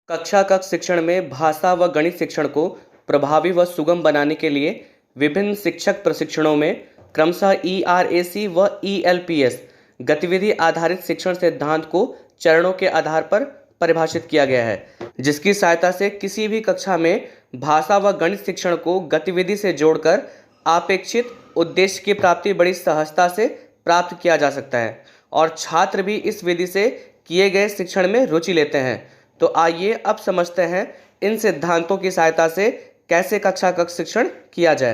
कक्षा कक्ष शिक्षण में भाषा व गणित शिक्षण को प्रभावी व सुगम बनाने के लिए विभिन्न शिक्षक प्रशिक्षणों में क्रमशः ERAC व ELPS गतिविधि आधारित शिक्षण सिद्धांत को चरणों के आधार पर परिभाषित किया गया है, जिसकी सहायता से किसी भी कक्षा में भाषा व गणित शिक्षण को गतिविधि से जोड़कर अपेक्षित उद्देश्य की प्राप्ति बड़ी सहजता से प्राप्त किया जा सकता है और छात्र भी इस विधि से किए गए शिक्षण में रुचि लेते हैं। तो आइए अब समझते हैं इन सिद्धांतों की सहायता से कैसे कक्षा कक्ष शिक्षण किया जाए।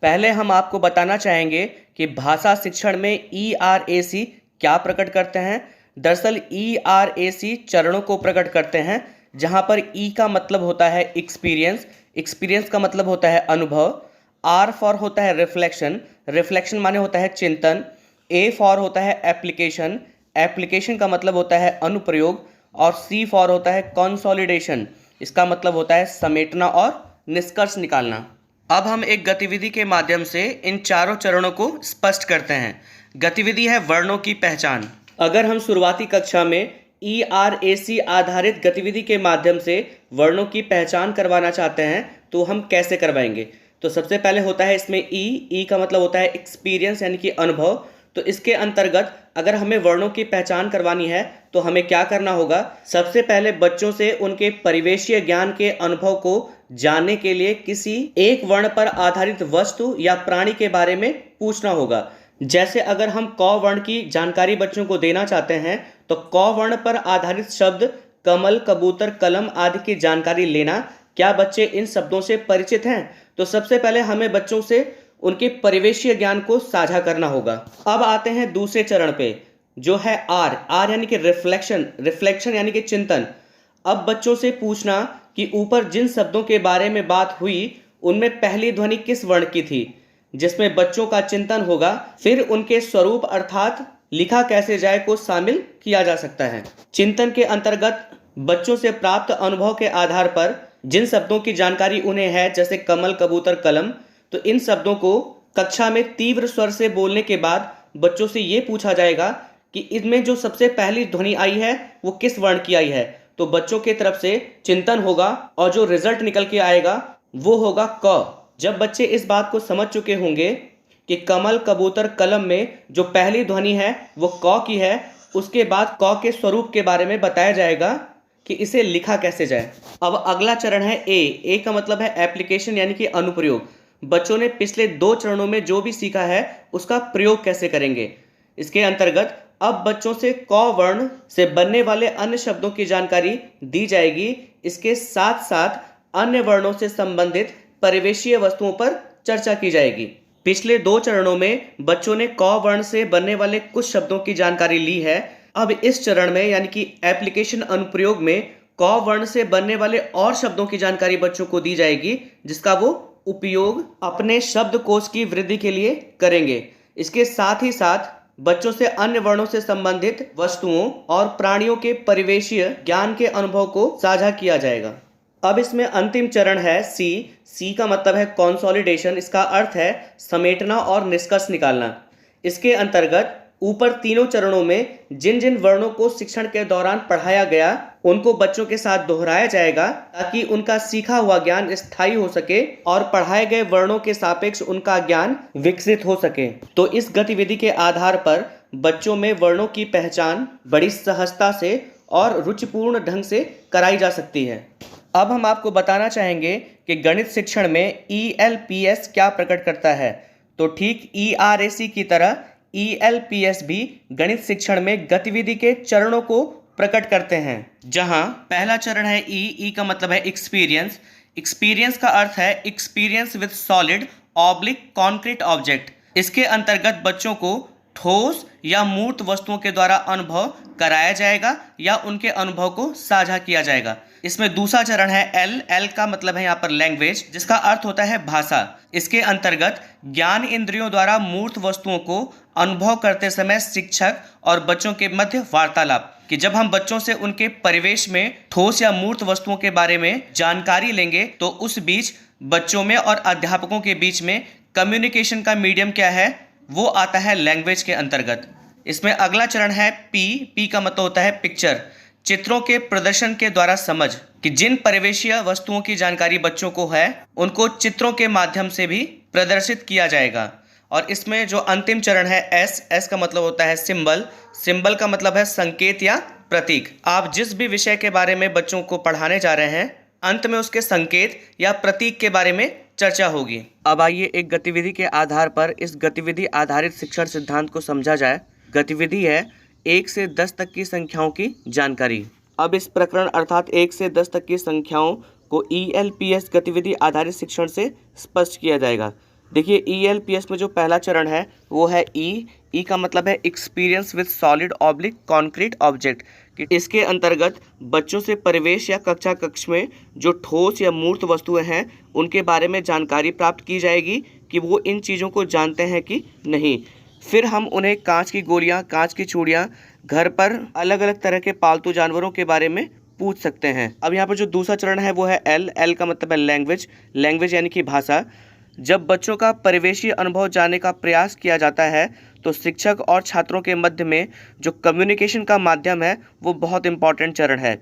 पहले हम आपको बताना चाहेंगे कि भाषा शिक्षण में ERAC क्या प्रकट करते हैं। दरअसल ERAC चरणों को प्रकट करते हैं, जहां पर E का मतलब होता है एक्सपीरियंस, एक्सपीरियंस का मतलब होता है अनुभव, R फॉर होता है रिफ्लेक्शन, रिफ्लेक्शन माने होता है चिंतन, A फॉर होता है एप्लीकेशन, एप्लीकेशन का मतलब होता है अनुप्रयोग और C फॉर होता है कंसोलिडेशन, इसका मतलब होता है समेटना और निष्कर्ष निकालना। अब हम एक गतिविधि के माध्यम से इन चारों चरणों को स्पष्ट करते हैं। गतिविधि है वर्णों की पहचान। अगर हम शुरुआती कक्षा में ERAC आधारित गतिविधि के माध्यम से वर्णों की पहचान करवाना चाहते हैं तो हम कैसे करवाएंगे। तो सबसे पहले होता है इसमें E का मतलब होता है एक्सपीरियंस यानी कि अनुभव। तो इसके अंतर्गत अगर हमें वर्णों की पहचान करवानी है तो हमें क्या करना होगा। सबसे पहले बच्चों से उनके परिवेशीय ज्ञान के अनुभव को जानने के लिए किसी एक वर्ण पर आधारित वस्तु या प्राणी के बारे में पूछना होगा। जैसे अगर हम क वर्ण की जानकारी बच्चों को देना चाहते हैं तो क वर्ण पर आधारित शब्द कमल, कबूतर, कलम आदि की जानकारी लेना। क्या बच्चे इन शब्दों से परिचित हैं? तो सबसे पहले हमें बच्चों से उनके परिवेशीय ज्ञान को साझा करना होगा। अब आते हैं दूसरे चरण पे, जो है R यानी कि रिफ्लेक्शन, रिफ्लेक्शन यानी कि चिंतन। अब बच्चों से पूछना कि ऊपर जिन शब्दों के बारे में बात हुई उनमें पहली ध्वनि किस वर्ण की थी, जिसमें बच्चों का चिंतन होगा। फिर उनके स्वरूप अर्थात लिखा कैसे जाए को शामिल किया जा सकता है। चिंतन के अंतर्गत बच्चों से प्राप्त अनुभव के आधार पर जिन शब्दों की जानकारी उन्हें है, जैसे कमल, कबूतर, कलम, तो इन शब्दों को कक्षा में तीव्र स्वर से बोलने के बाद बच्चों से ये पूछा जाएगा कि इनमें जो सबसे पहली ध्वनि आई है वो किस वर्ण की आई है। तो बच्चों के तरफ से चिंतन होगा और जो रिजल्ट निकल के आएगा वो होगा क। जब बच्चे इस बात को समझ चुके होंगे कि कमल, कबूतर, कलम में जो पहली ध्वनि है वो क की है, उसके बाद क के स्वरूप के बारे में बताया जाएगा कि इसे लिखा कैसे जाए। अब अगला चरण है A का मतलब है एप्लीकेशन यानी कि अनुप्रयोग। बच्चों ने पिछले 2 चरणों में जो भी सीखा है उसका प्रयोग कैसे करेंगे। इसके अंतर्गत अब बच्चों से क वर्ण से बनने वाले अन्य शब्दों की जानकारी दी जाएगी। इसके साथ साथ अन्य वर्णों से संबंधित परिवेशीय वस्तुओं पर चर्चा की जाएगी। पिछले 2 चरणों में बच्चों ने क वर्ण से बनने वाले कुछ शब्दों की जानकारी ली है। अब इस चरण में यानी कि एप्लीकेशन अनुप्रयोग में क वर्ण से बनने वाले और शब्दों की जानकारी बच्चों को दी जाएगी, जिसका वो उपयोग अपने शब्दकोश की वृद्धि के लिए करेंगे। इसके साथ ही साथ बच्चों से अन्य वर्णों से संबंधित वस्तुओं और प्राणियों के परिवेशीय ज्ञान के अनुभव को साझा किया जाएगा। अब इसमें अंतिम चरण है C का मतलब है कंसोलिडेशन। इसका अर्थ है समेटना और निष्कर्ष निकालना। इसके अंतर्गत ऊपर तीनों चरणों में जिन जिन वर्णों को शिक्षण के दौरान पढ़ाया गया उनको बच्चों के साथ दोहराया जाएगा, ताकि उनका सीखा हुआ ज्ञान स्थायी हो सके और पढ़ाए गए वर्णों के सापेक्ष उनका ज्ञान विकसित हो सके। तो इस गतिविधि के आधार पर बच्चों में वर्णों की पहचान बड़ी सहजता से और रुचिपूर्ण ढंग से कराई जा सकती है। अब हम आपको बताना चाहेंगे कि गणित शिक्षण में ELPS क्या प्रकट करता है। तो ठीक ERAC की तरह ELPS भी गणित शिक्षण में गतिविधि के चरणों को प्रकट करते हैं, जहां पहला चरण है E का मतलब है एक्सपीरियंस। एक्सपीरियंस का अर्थ है experience with solid oblique concrete object. इसके अंतर्गत बच्चों को ठोस या मूर्त वस्तुओं के द्वारा अनुभव कराया जाएगा या उनके अनुभव को साझा किया जाएगा। इसमें दूसरा चरण है L का मतलब है यहाँ पर लैंग्वेज, जिसका अर्थ होता है भाषा। इसके अंतर्गत ज्ञान इंद्रियों द्वारा मूर्त वस्तुओं को अनुभव करते समय शिक्षक और बच्चों के मध्य वार्तालाप, कि जब हम बच्चों से उनके परिवेश में ठोस या मूर्त वस्तुओं के बारे में जानकारी लेंगे तो उस बीच बच्चों में और अध्यापकों के बीच में कम्युनिकेशन का मीडियम क्या है, वो आता है लैंग्वेज के अंतर्गत। इसमें अगला चरण है P का मतलब होता है पिक्चर। चित्रों के प्रदर्शन के द्वारा समझ कि जिन परिवेशीय वस्तुओं की जानकारी बच्चों को है उनको चित्रों के माध्यम से भी प्रदर्शित किया जाएगा। और इसमें जो अंतिम चरण है एस का मतलब होता है सिंबल का मतलब है संकेत या प्रतीक। आप जिस भी विषय के बारे में बच्चों को पढ़ाने जा रहे हैं अंत में उसके संकेत या प्रतीक के बारे में चर्चा होगी। अब आइए एक गतिविधि के आधार पर इस गतिविधि आधारित शिक्षण सिद्धांत को समझा जाए। गतिविधि है 1 से 10 तक की संख्याओं की जानकारी। अब इस प्रकरण अर्थात 1 से 10 तक की संख्याओं को ELPS गतिविधि आधारित शिक्षण से स्पष्ट किया जाएगा। देखिए ELPS में जो पहला चरण है वो है ई का मतलब है experience with solid oblique concrete object. इसके अंतर्गत बच्चों से परिवेश या कक्षा कक्ष में जो ठोस या मूर्त वस्तुएं हैं उनके बारे में जानकारी प्राप्त की जाएगी कि वो इन चीज़ों को जानते हैं कि नहीं। फिर हम उन्हें कांच की गोलियां, कांच की चूड़ियां, घर पर अलग अलग तरह के पालतू जानवरों के बारे में पूछ सकते हैं। अब यहाँ पर जो दूसरा चरण है वो है एल का मतलब है लैंग्वेज यानी कि भाषा। जब बच्चों का परिवेशी अनुभव जानने का प्रयास किया जाता है तो शिक्षक और छात्रों के मध्य में जो कम्युनिकेशन का माध्यम है वो बहुत इंपॉर्टेंट चरण है,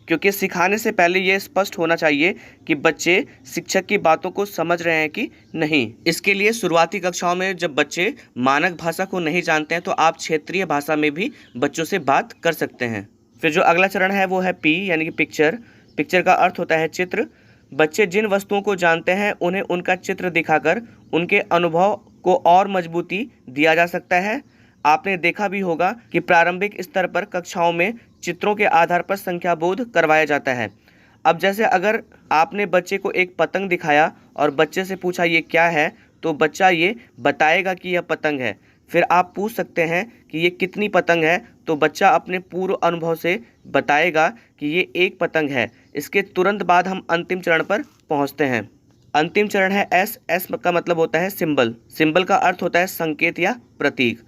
क्योंकि सिखाने से पहले ये स्पष्ट होना चाहिए कि बच्चे शिक्षक की बातों को समझ रहे हैं कि नहीं। इसके लिए शुरुआती कक्षाओं में जब बच्चे मानक भाषा को नहीं जानते हैं तो आप क्षेत्रीय भाषा में भी बच्चों से बात कर सकते हैं। फिर जो अगला चरण है वो है पी यानी कि पिक्चर का अर्थ होता है चित्र। बच्चे जिन वस्तुओं को जानते हैं उन्हें उनका चित्र दिखाकर उनके अनुभव को और मजबूती दिया जा सकता है। आपने देखा भी होगा कि प्रारंभिक स्तर पर कक्षाओं में चित्रों के आधार पर संख्या बोध करवाया जाता है। अब जैसे अगर आपने बच्चे को एक पतंग दिखाया और बच्चे से पूछा ये क्या है, तो बच्चा ये बताएगा कि यह पतंग है। फिर आप पूछ सकते हैं कि ये कितनी पतंग है, तो बच्चा अपने पूर्व अनुभव से बताएगा कि ये एक पतंग है। इसके तुरंत बाद हम अंतिम चरण पर पहुंचते हैं। अंतिम चरण है एस का मतलब होता है सिंबल का अर्थ होता है संकेत या प्रतीक।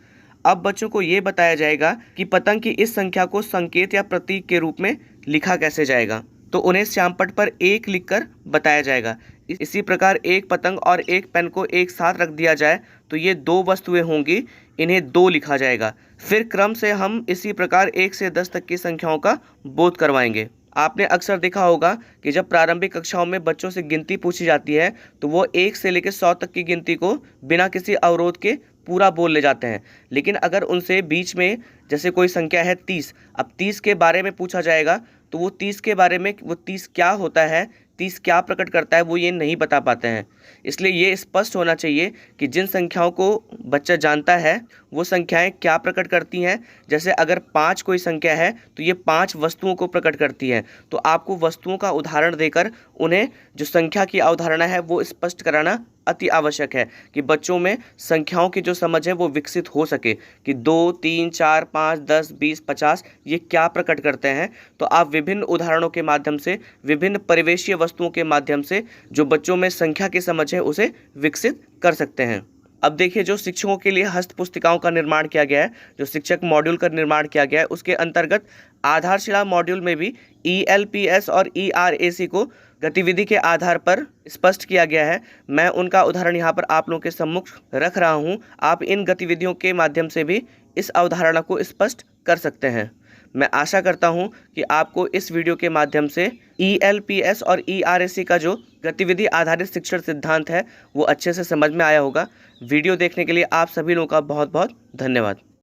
अब बच्चों को ये बताया जाएगा कि पतंग की इस संख्या को संकेत या प्रतीक के रूप में लिखा कैसे जाएगा, तो उन्हें श्यामपट्ट पर 1 लिखकर बताया जाएगा। इसी प्रकार एक पतंग और एक पेन को एक साथ रख दिया जाए तो ये 2 वस्तुएं होंगी, इन्हें 2 लिखा जाएगा। फिर क्रम से हम इसी प्रकार 1 से 10 तक की संख्याओं का बोध करवाएंगे। आपने अक्सर देखा होगा कि जब प्रारंभिक कक्षाओं में बच्चों से गिनती पूछी जाती है तो वो 1 से लेकर 100 तक की गिनती को बिना किसी अवरोध के पूरा बोल ले जाते हैं। लेकिन अगर उनसे बीच में जैसे कोई संख्या है 30, अब 30 के बारे में पूछा जाएगा तो वो 30 के बारे में वो 30 क्या होता है, 30 क्या प्रकट करता है, वो ये नहीं बता पाते हैं। इसलिए ये स्पष्ट होना चाहिए कि जिन संख्याओं को बच्चा जानता है वो संख्याएं क्या प्रकट करती हैं। जैसे अगर 5 कोई संख्या है तो ये 5 वस्तुओं को प्रकट करती है, तो आपको वस्तुओं का उदाहरण देकर उन्हें जो संख्या की अवधारणा है वो स्पष्ट कराना अति आवश्यक है कि बच्चों में संख्याओं की जो समझ है वो विकसित हो सके कि 2, 3, 4, 5, 10, 20, 50 ये क्या प्रकट करते हैं। तो आप विभिन्न उदाहरणों के माध्यम से, विभिन्न परिवेशीय वस्तुओं के माध्यम से जो बच्चों में संख्या की समझ है उसे विकसित कर सकते हैं। अब देखिए, जो शिक्षकों के लिए हस्त पुस्तिकाओं का निर्माण किया गया है, जो शिक्षक मॉड्यूल का निर्माण किया गया है, उसके अंतर्गत आधारशिला मॉड्यूल में भी ELPS और ERAC को गतिविधि के आधार पर स्पष्ट किया गया है। मैं उनका उदाहरण यहाँ पर आप लोगों के सम्मुख रख रहा हूँ। आप इन गतिविधियों के माध्यम से भी इस अवधारणा को स्पष्ट कर सकते हैं। मैं आशा करता हूँ कि आपको इस वीडियो के माध्यम से ELPS और ERAC का जो गतिविधि आधारित शिक्षण सिद्धांत है वो अच्छे से समझ में आया होगा। वीडियो देखने के लिए आप सभी लोगों का बहुत बहुत धन्यवाद।